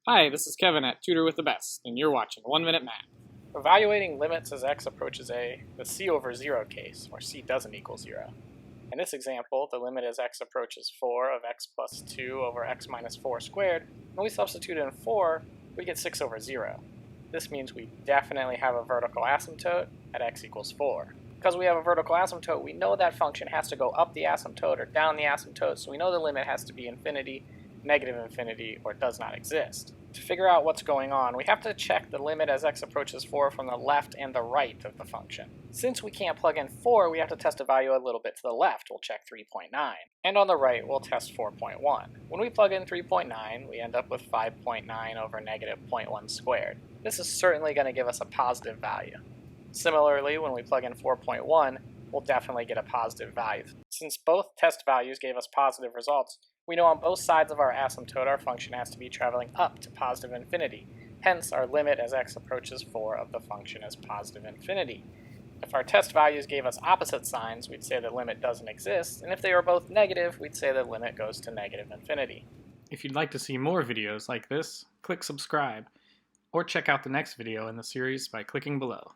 Hi, this is Kevin at Tutor with the Best, and you're watching 1 Minute Math. Evaluating limits as x approaches the c over 0 case, where c doesn't equal 0. In this example, the limit as x approaches 4 of x plus 2 over x minus 4 squared. When we substitute in 4, we get 6 over 0. This means we definitely have a vertical asymptote at x equals 4. Because we have a vertical asymptote, we know that function has to go up the asymptote or down the asymptote, so we know the limit has to be infinity, negative infinity, or does not exist. To figure out what's going on, we have to check the limit as x approaches 4 from the left and the right of the function. Since we can't plug in 4, we have to test a value a little bit to the left. We'll check 3.9. And on the right, we'll test 4.1. When we plug in 3.9, we end up with 5.9 over negative 0.1 squared. This is certainly going to give us a positive value. Similarly, when we plug in 4.1, we'll definitely get a positive value. Since both test values gave us positive results, we know on both sides of our asymptote our function has to be traveling up to positive infinity. Hence, our limit as x approaches 4 of the function is positive infinity. If our test values gave us opposite signs, we'd say the limit doesn't exist, and if they were both negative, we'd say the limit goes to negative infinity. If you'd like to see more videos like this, click subscribe, or check out the next video in the series by clicking below.